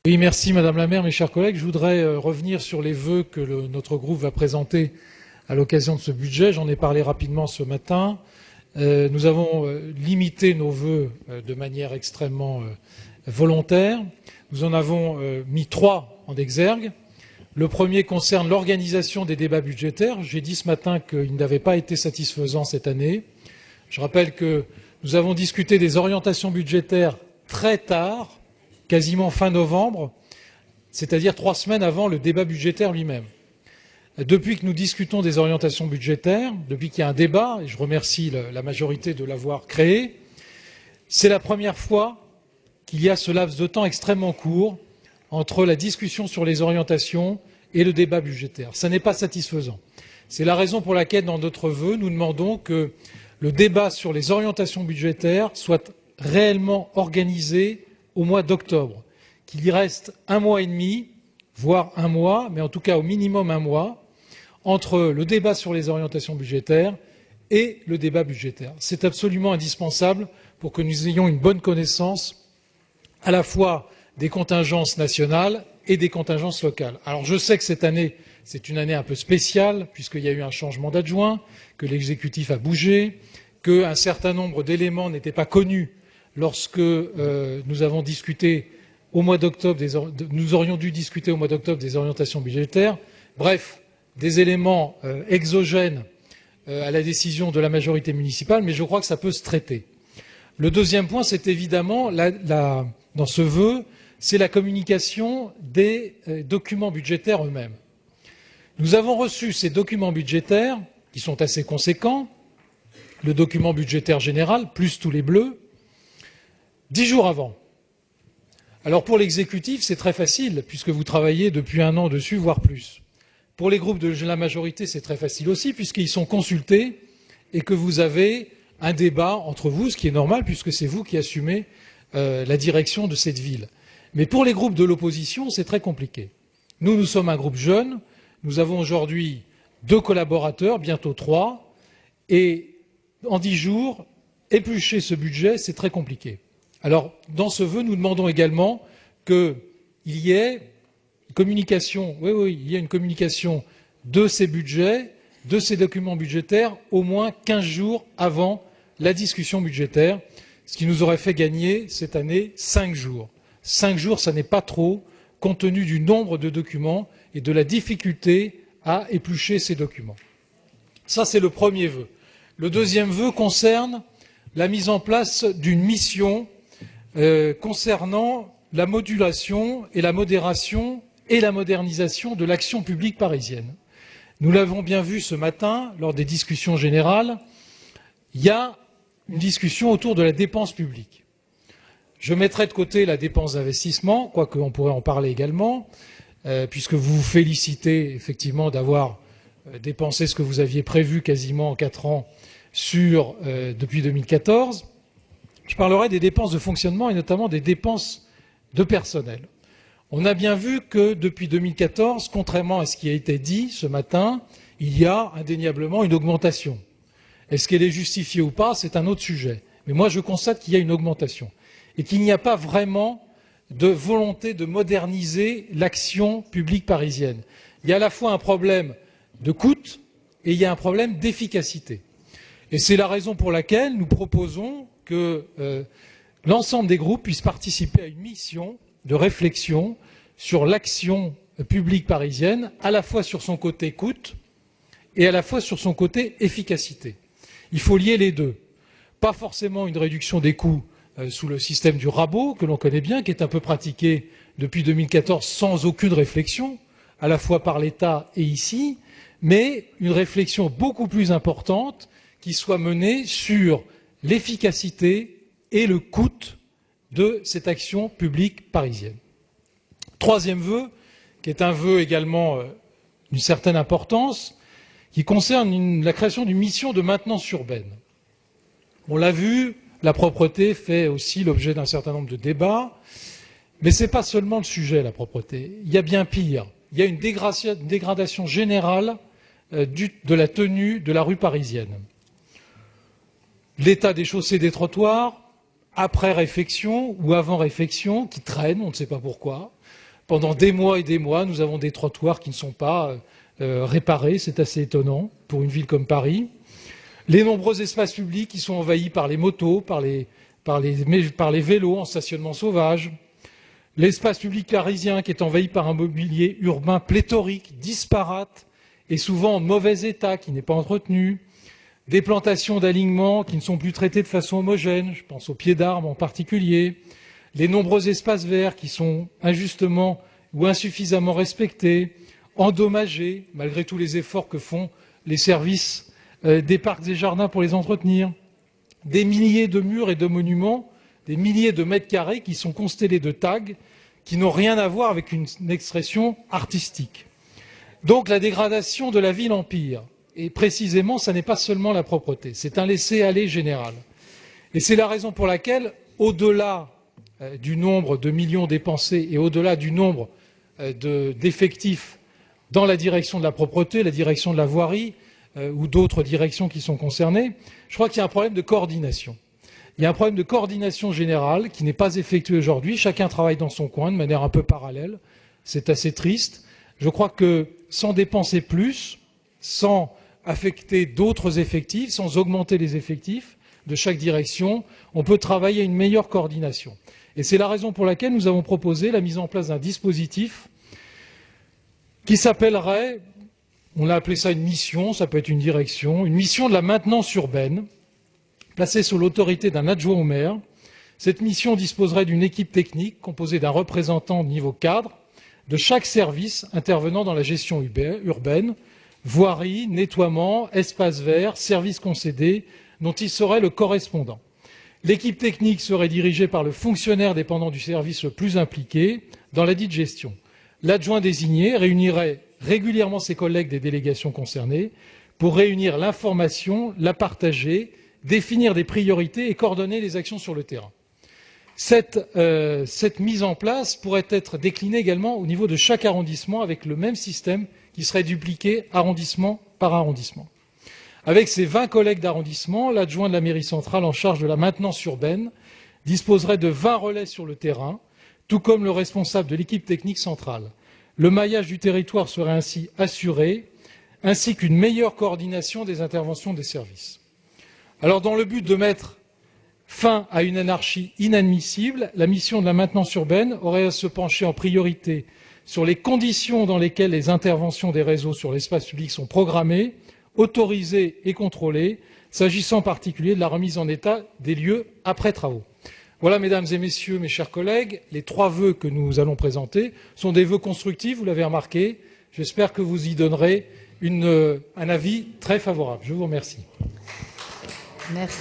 Oui, merci Madame la maire, mes chers collègues. Je voudrais revenir sur les vœux que notre groupe va présenter à l'occasion de ce budget. J'en ai parlé rapidement ce matin. Nous avons limité nos vœux de manière extrêmement volontaire. Nous en avons mis 3 en exergue. Le premier concerne l'organisation des débats budgétaires. J'ai dit ce matin qu'il n'avait pas été satisfaisant cette année. Je rappelle que nous avons discuté des orientations budgétaires très tard, quasiment fin novembre, c'est-à-dire 3 semaines avant le débat budgétaire lui-même. Depuis que nous discutons des orientations budgétaires, depuis qu'il y a un débat, et je remercie la majorité de l'avoir créé, c'est la première fois qu'il y a ce laps de temps extrêmement court entre la discussion sur les orientations et le débat budgétaire. Ça n'est pas satisfaisant. C'est la raison pour laquelle, dans notre vœu, nous demandons que le débat sur les orientations budgétaires soit réellement organisé au mois d'octobre, qu'il y reste 1 mois et demi, voire 1 mois, mais en tout cas au minimum 1 mois, entre le débat sur les orientations budgétaires et le débat budgétaire. C'est absolument indispensable pour que nous ayons une bonne connaissance à la fois des contingences nationales et des contingences locales. Alors je sais que cette année, c'est une année un peu spéciale, puisqu'il y a eu un changement d'adjoint, que l'exécutif a bougé, qu'un certain nombre d'éléments n'étaient pas connus lorsque nous avons discuté au mois d'octobre, nous aurions dû discuter au mois d'octobre des orientations budgétaires. Bref, des éléments exogènes à la décision de la majorité municipale, mais je crois que ça peut se traiter. Le deuxième point, c'est évidemment, dans ce vœu, c'est la communication des documents budgétaires eux-mêmes. Nous avons reçu ces documents budgétaires, qui sont assez conséquents, le document budgétaire général, plus tous les bleus, 10 jours avant. Alors pour l'exécutif, c'est très facile, puisque vous travaillez depuis 1 an dessus, voire plus. Pour les groupes de la majorité, c'est très facile aussi, puisqu'ils sont consultés et que vous avez un débat entre vous, ce qui est normal, puisque c'est vous qui assumez la direction de cette ville. Mais pour les groupes de l'opposition, c'est très compliqué. Nous sommes un groupe jeune, nous avons aujourd'hui 2 collaborateurs, bientôt 3, et en 10 jours, éplucher ce budget, c'est très compliqué. Alors, dans ce vœu, nous demandons également qu'il y ait une communication, il y a une communication de ces budgets, de ces documents budgétaires, au moins 15 jours avant la discussion budgétaire, ce qui nous aurait fait gagner cette année 5 jours. 5 jours, ça n'est pas trop, compte tenu du nombre de documents et de la difficulté à éplucher ces documents. Ça, c'est le premier vœu. Le deuxième vœu concerne la mise en place d'une mission concernant la modulation et la modération et la modernisation de l'action publique parisienne. Nous l'avons bien vu ce matin lors des discussions générales, il y a une discussion autour de la dépense publique. Je mettrai de côté la dépense d'investissement, quoique on pourrait en parler également, puisque vous vous félicitez effectivement d'avoir dépensé ce que vous aviez prévu quasiment en 4 ans depuis 2014. Je parlerai des dépenses de fonctionnement et notamment des dépenses de personnel. On a bien vu que depuis 2014, contrairement à ce qui a été dit ce matin, il y a indéniablement une augmentation. Est-ce qu'elle est justifiée ou pas? C'est un autre sujet. Mais moi, je constate qu'il y a une augmentation et qu'il n'y a pas vraiment de volonté de moderniser l'action publique parisienne. Il y a à la fois un problème de coût et il y a un problème d'efficacité. Et c'est la raison pour laquelle nous proposons que l'ensemble des groupes puissent participer à une mission de réflexion sur l'action publique parisienne, à la fois sur son côté coût et à la fois sur son côté efficacité. Il faut lier les deux. Pas forcément une réduction des coûts sous le système du rabot, que l'on connaît bien, qui est un peu pratiqué depuis 2014 sans aucune réflexion, à la fois par l'État et ici, mais une réflexion beaucoup plus importante qui soit menée sur l'efficacité et le coût de cette action publique parisienne. Troisième vœu, qui est un vœu également d'une certaine importance, qui concerne la création d'une mission de maintenance urbaine. On l'a vu, la propreté fait aussi l'objet d'un certain nombre de débats, mais ce n'est pas seulement le sujet, la propreté. Il y a bien pire. Il y a une dégradation générale de la tenue de la rue parisienne. L'état des chaussées et des trottoirs après réfection ou avant réfection qui traînent, on ne sait pas pourquoi. Pendant des mois et des mois, nous avons des trottoirs qui ne sont pas réparés, c'est assez étonnant pour une ville comme Paris. Les nombreux espaces publics qui sont envahis par les motos, par les vélos en stationnement sauvage. L'espace public parisien qui est envahi par un mobilier urbain pléthorique, disparate et souvent en mauvais état, qui n'est pas entretenu. Des plantations d'alignement qui ne sont plus traitées de façon homogène, je pense aux pieds d'arbres en particulier. Les nombreux espaces verts qui sont injustement ou insuffisamment respectés, endommagés, malgré tous les efforts que font les services des parcs et jardins pour les entretenir. Des milliers de murs et de monuments, des milliers de mètres carrés qui sont constellés de tags qui n'ont rien à voir avec une expression artistique. Donc la dégradation de la ville empire. Et précisément, ce n'est pas seulement la propreté, c'est un laisser-aller général. Et c'est la raison pour laquelle, au-delà du nombre de millions dépensés et au-delà du nombre d'effectifs dans la direction de la propreté, la direction de la voirie ou d'autres directions qui sont concernées, je crois qu'il y a un problème de coordination. Il y a un problème de coordination générale qui n'est pas effectué aujourd'hui. Chacun travaille dans son coin de manière un peu parallèle. C'est assez triste. Je crois que sans dépenser plus, sans affecter d'autres effectifs, sans augmenter les effectifs de chaque direction, on peut travailler à une meilleure coordination. Et c'est la raison pour laquelle nous avons proposé la mise en place d'un dispositif qui s'appellerait, on a appelé ça une mission, ça peut être une direction, une mission de la maintenance urbaine, placée sous l'autorité d'un adjoint au maire. Cette mission disposerait d'une équipe technique composée d'un représentant de niveau cadre de chaque service intervenant dans la gestion urbaine, voirie, nettoiement, espaces verts, services concédés, dont il serait le correspondant. L'équipe technique serait dirigée par le fonctionnaire dépendant du service le plus impliqué dans la dite gestion. L'adjoint désigné réunirait régulièrement ses collègues des délégations concernées pour réunir l'information, la partager, définir des priorités et coordonner les actions sur le terrain. Cette mise en place pourrait être déclinée également au niveau de chaque arrondissement avec le même système qui serait dupliqué arrondissement par arrondissement. Avec ses 20 collègues d'arrondissement, l'adjoint de la mairie centrale en charge de la maintenance urbaine disposerait de 20 relais sur le terrain, tout comme le responsable de l'équipe technique centrale. Le maillage du territoire serait ainsi assuré, ainsi qu'une meilleure coordination des interventions des services. Alors, dans le but de mettre fin à une anarchie inadmissible, la mission de la maintenance urbaine aurait à se pencher en priorité sur les conditions dans lesquelles les interventions des réseaux sur l'espace public sont programmées, autorisées et contrôlées, s'agissant en particulier de la remise en état des lieux après travaux. Voilà, mesdames et messieurs, mes chers collègues, les 3 vœux que nous allons présenter sont des vœux constructifs, vous l'avez remarqué. J'espère que vous y donnerez un avis très favorable. Je vous remercie. Merci.